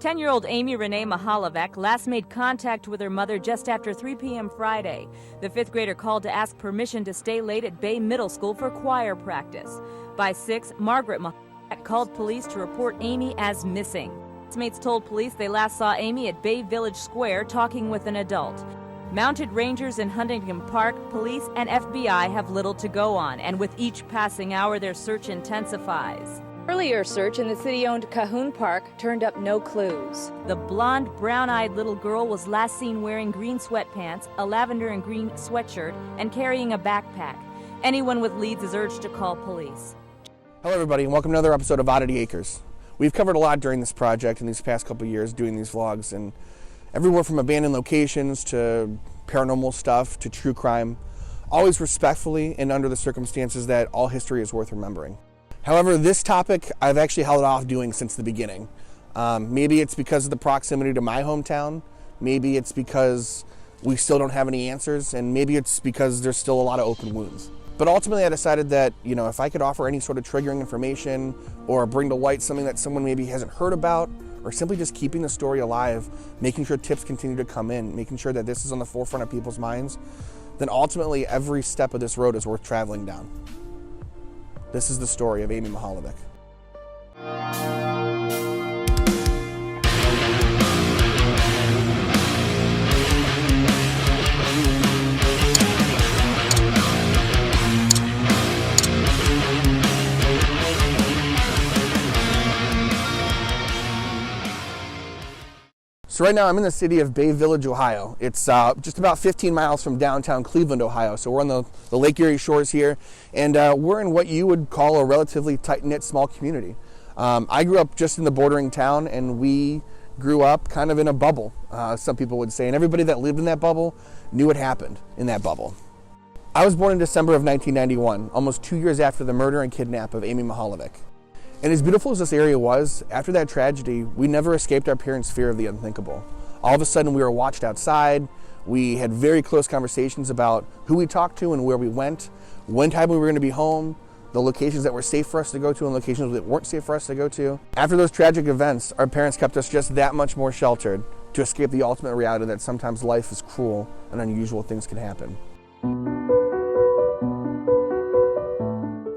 10-year-old Amy Renee Mihaljevic last made contact with her mother just after 3 p.m. Friday. The fifth grader called to ask permission to stay late at Bay Middle School for choir practice. By 6, Margaret Mihaljevic called police to report Amy as missing. Mates told police they last saw Amy at Bay Village Square talking with an adult. Mounted rangers in Huntington Park, police, and FBI have little to go on, and with each passing hour, their search intensifies. Earlier search in the city-owned Cahoon Park turned up no clues. The blonde, brown-eyed little girl was last seen wearing green sweatpants, a lavender and green sweatshirt, and carrying a backpack. Anyone with leads is urged to call police. Hello everybody, and welcome to another episode of Oddity Acres. We've covered a lot during this project in these past couple of years doing these vlogs, and everywhere from abandoned locations to paranormal stuff to true crime, always respectfully and under the circumstances that all history is worth remembering. However, this topic I've actually held off doing since the beginning. Maybe it's because of the proximity to my hometown, maybe it's because we still don't have any answers, and maybe it's because there's still a lot of open wounds. But ultimately I decided that, if I could offer any sort of triggering information or bring to light something that someone maybe hasn't heard about, or simply just keeping the story alive, making sure tips continue to come in, making sure that this is on the forefront of people's minds, then ultimately every step of this road is worth traveling down. This is the story of Amy Mihaljevic. So right now I'm in the city of Bay Village, Ohio. It's just about 15 miles from downtown Cleveland, Ohio. So we're on the Lake Erie shores here, and we're in what you would call a relatively tight-knit small community. I grew up just in the bordering town, and we grew up kind of in a bubble, some people would say, and everybody that lived in that bubble knew what happened in that bubble. I was born in December of 1991, almost 2 years after the murder and kidnap of Amy Mihaljevic. And as beautiful as this area was, after that tragedy, we never escaped our parents' fear of the unthinkable. All of a sudden, we were watched outside. We had very close conversations about who we talked to and where we went, when time we were going to be home, the locations that were safe for us to go to and locations that weren't safe for us to go to. After those tragic events, our parents kept us just that much more sheltered to escape the ultimate reality that sometimes life is cruel and unusual things can happen.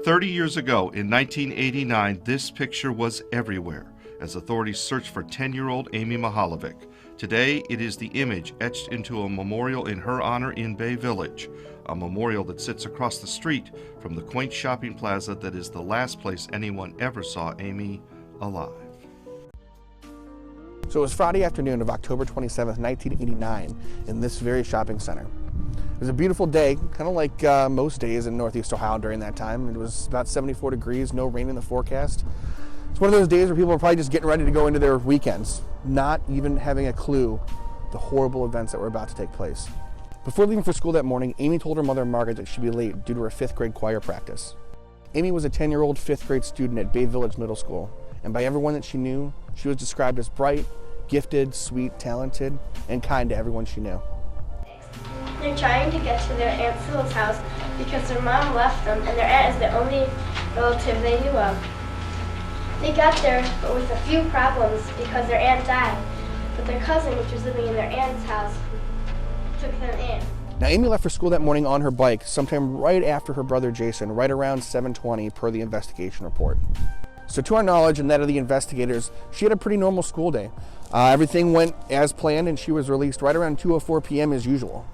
30 years ago, in 1989, this picture was everywhere as authorities searched for 10-year-old Amy Mihaljevic. Today, it is the image etched into a memorial in her honor in Bay Village, a memorial that sits across the street from the quaint shopping plaza that is the last place anyone ever saw Amy alive. So it was Friday afternoon of October 27th, 1989, in this very shopping center. It was a beautiful day, kind of like most days in Northeast Ohio during that time. It was about 74 degrees, no rain in the forecast. It's one of those days where people are probably just getting ready to go into their weekends, not even having a clue the horrible events that were about to take place. Before leaving for school that morning, Amy told her mother, Margaret, that she'd be late due to her 5th grade choir practice. Amy was a 10-year-old 5th grade student at Bay Village Middle School, and by everyone that she knew, she was described as bright, gifted, sweet, talented, and kind to everyone she knew. They're trying to get to their Aunt Phil's house because their mom left them, and their aunt is the only relative they knew of. They got there, but with a few problems because their aunt died. But their cousin, which was living in their aunt's house, took them in. Now, Amy left for school that morning on her bike sometime right after her brother Jason, right around 7:20 per the investigation report. So to our knowledge and that of the investigators, she had a pretty normal school day. Everything went as planned, and she was released right around 2:04 p.m. as usual.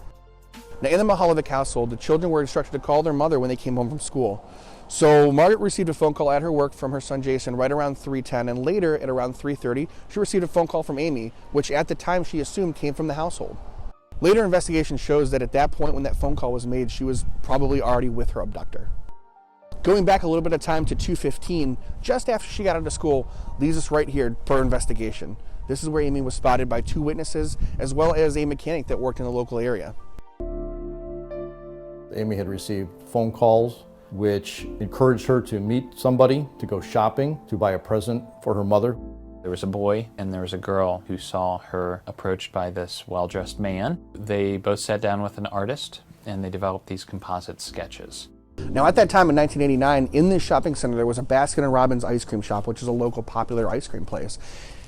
Now, in the Mihaljevic household, the children were instructed to call their mother when they came home from school. So Margaret received a phone call at her work from her son Jason right around 3:10, and later at around 3:30, she received a phone call from Amy, which at the time she assumed came from the household. Later investigation shows that at that point when that phone call was made, she was probably already with her abductor. Going back a little bit of time to 2:15, just after she got out of school, leaves us right here per investigation. This is where Amy was spotted by 2 witnesses, as well as a mechanic that worked in the local area. Amy had received phone calls which encouraged her to meet somebody, to go shopping, to buy a present for her mother. There was a boy and there was a girl who saw her approached by this well-dressed man. They both sat down with an artist and they developed these composite sketches. Now at that time in 1989, in this shopping center there was a Baskin & Robbins ice cream shop, which is a local popular ice cream place.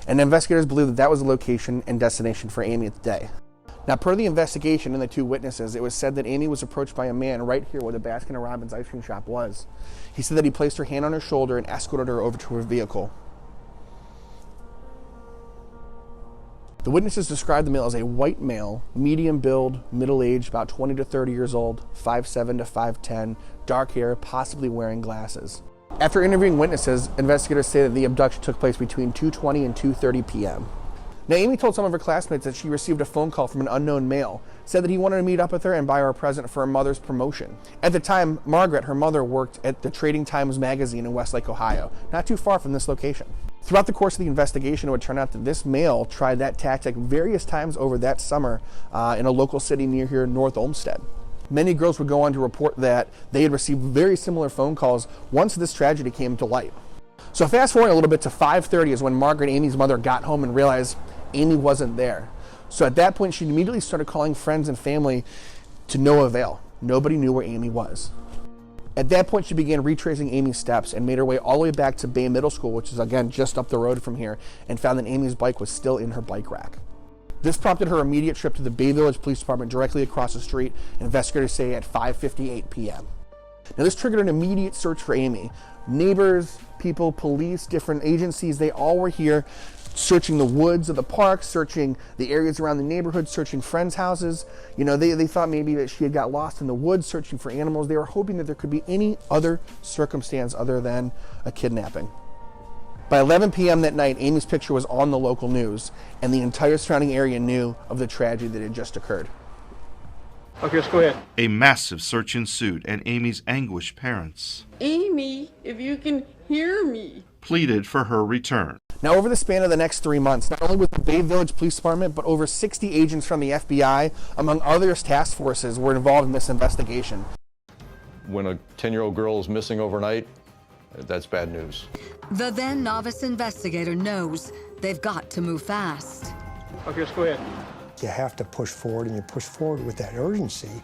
and investigators believe that that was the location and destination for Amy at the day. Now, per the investigation and the two witnesses, it was said that Amy was approached by a man right here where the Baskin-Robbins ice cream shop was. He said that he placed her hand on her shoulder and escorted her over to her vehicle. The witnesses described the male as a white male, medium build, middle-aged, about 20 to 30 years old, 5'7" to 5'10", dark hair, possibly wearing glasses. After interviewing witnesses, investigators say that the abduction took place between 2:20 and 2:30 p.m. Now, Amy told some of her classmates that she received a phone call from an unknown male, said that he wanted to meet up with her and buy her a present for her mother's promotion. At the time, Margaret, her mother, worked at the Trading Times magazine in Westlake, Ohio, not too far from this location. Throughout the course of the investigation, it would turn out that this male tried that tactic various times over that summer in a local city near here, North Olmsted. Many girls would go on to report that they had received very similar phone calls once this tragedy came to light. So fast forward a little bit to 5:30 is when Margaret, Amy's mother, got home and realized Amy wasn't there. So at that point, she immediately started calling friends and family to no avail. Nobody knew where Amy was. At that point, she began retracing Amy's steps and made her way all the way back to Bay Middle School, which is again just up the road from here, and found that Amy's bike was still in her bike rack. This prompted her immediate trip to the Bay Village Police Department directly across the street, investigators say at 5:58 p.m. Now this triggered an immediate search for Amy. Neighbors, people, police, different agencies, they all were here searching the woods of the park, searching the areas around the neighborhood, searching friends' houses. You know, they thought maybe that she had got lost in the woods searching for animals. They were hoping that there could be any other circumstance other than a kidnapping. By 11 p.m. that night, Amy's picture was on the local news, and the entire surrounding area knew of the tragedy that had just occurred. Okay, let's go ahead. A massive search ensued, and Amy's anguished parents, Amy, if you can hear me, pleaded for her return. Now, over the span of the next 3 months, not only with the Bay Village Police Department, but over 60 agents from the FBI, among other task forces, were involved in this investigation. When a 10-year-old girl is missing overnight, that's bad news. The then novice investigator knows they've got to move fast. Okay, let's go ahead. You have to push forward, and you push forward with that urgency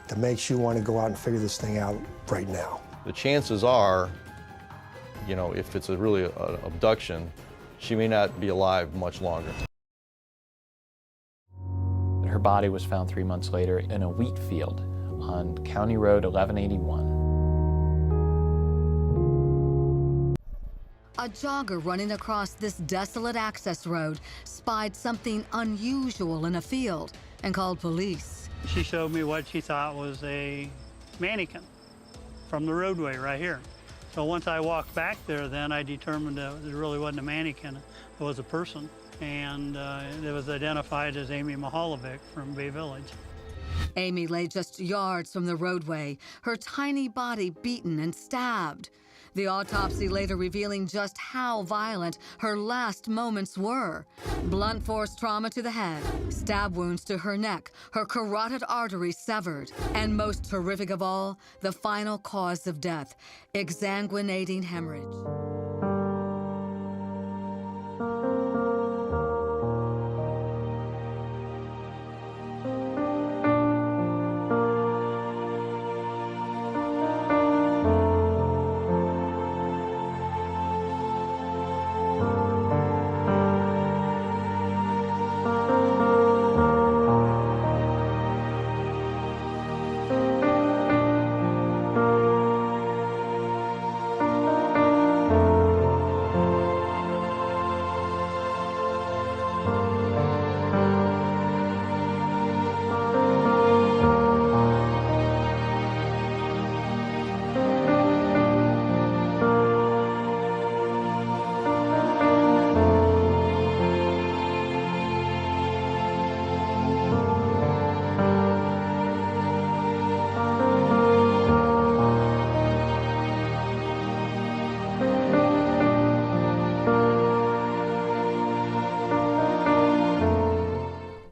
that makes you want to go out and figure this thing out right now. The chances are, you know, if it's really an abduction, she may not be alive much longer. Her body was found 3 months later in a wheat field on County Road 1181. A jogger running across this desolate access road spied something unusual in a field and called police. She showed me what she thought was a mannequin from the roadway right here. So once I walked back there, then I determined that it really wasn't a mannequin, it was a person. And it was identified as Amy Mihaljevic from Bay Village. Amy lay just yards from the roadway, her tiny body beaten and stabbed. The autopsy later revealing just how violent her last moments were. Blunt force trauma to the head, stab wounds to her neck, her carotid artery severed, and most horrific of all, the final cause of death, exsanguinating hemorrhage.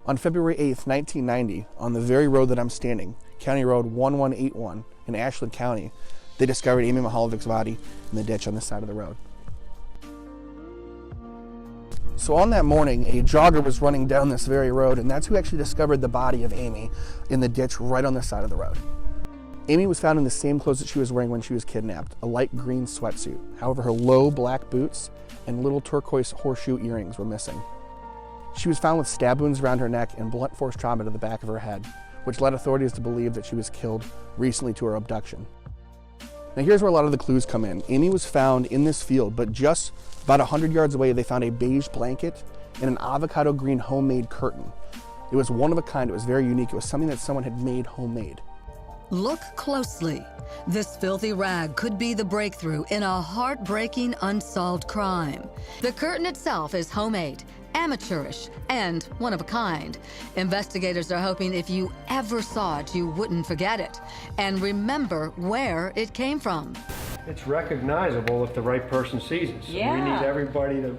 On February 8th, 1990, on the very road that I'm standing, County Road 1181 in Ashland County, they discovered Amy Mihaljevic's body in the ditch on this side of the road. So on that morning, a jogger was running down this very road, and that's who actually discovered the body of Amy in the ditch right on this side of the road. Amy was found in the same clothes that she was wearing when she was kidnapped, a light green sweatsuit. However, her low black boots and little turquoise horseshoe earrings were missing. She was found with stab wounds around her neck and blunt force trauma to the back of her head, which led authorities to believe that she was killed recently to her abduction. Now here's where a lot of the clues come in. Amy was found in this field, but just about 100 yards away, they found a beige blanket and an avocado green homemade curtain. It was one of a kind. It was very unique. It was something that someone had made homemade. Look closely. This filthy rag could be the breakthrough in a heartbreaking unsolved crime. The curtain itself is homemade, amateurish, and one of a kind. Investigators are hoping if you ever saw it, you wouldn't forget it and remember where it came from. It's recognizable if the right person sees it. So we need everybody to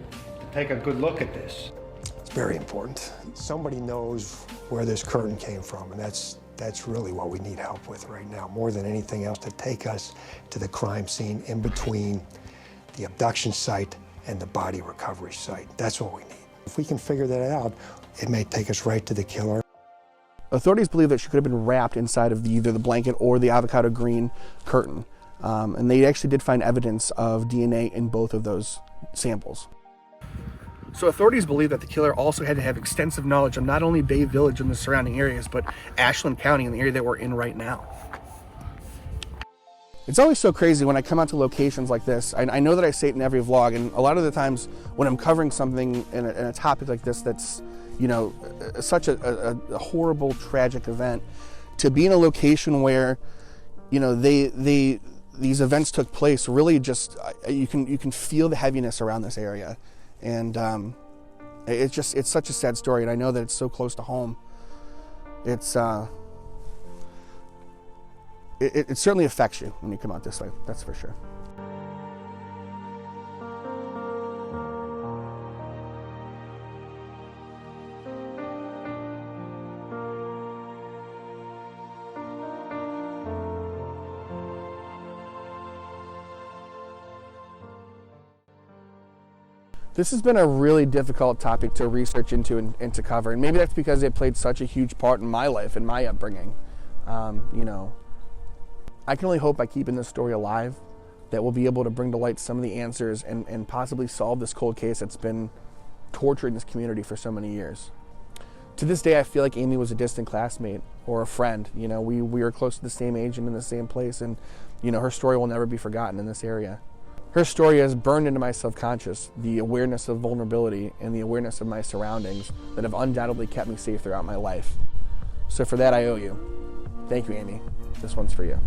take a good look at this. It's very important. Somebody knows where this curtain came from, and that's really what we need help with right now, more than anything else, to take us to the crime scene in between the abduction site and the body recovery site. That's what we need. If we can figure that out, it may take us right to the killer. Authorities believe that she could have been wrapped inside of either the blanket or the avocado green curtain. And they actually did find evidence of DNA in both of those samples. So authorities believe that the killer also had to have extensive knowledge of not only Bay Village and the surrounding areas, but Ashland County and the area that we're in right now. It's always so crazy when I come out to locations like this. I know that I say it in every vlog, and a lot of the times when I'm covering something in a topic like this that's, you know, such a horrible, tragic event, to be in a location where, you know, these events took place, really just, you can feel the heaviness around this area. And it's such a sad story, and I know that it's so close to home. It certainly affects you when you come out this way, that's for sure. This has been a really difficult topic to research into and to cover, and maybe that's because it played such a huge part in my life and my upbringing. You know, I can only hope by keeping this story alive that we'll be able to bring to light some of the answers and possibly solve this cold case that's been torturing this community for so many years. To this day, I feel like Amy was a distant classmate or a friend. You know, we were close to the same age and in the same place, and you know, her story will never be forgotten in this area. Her story has burned into my subconscious the awareness of vulnerability and the awareness of my surroundings that have undoubtedly kept me safe throughout my life. So for that, I owe you. Thank you, Amy. This one's for you.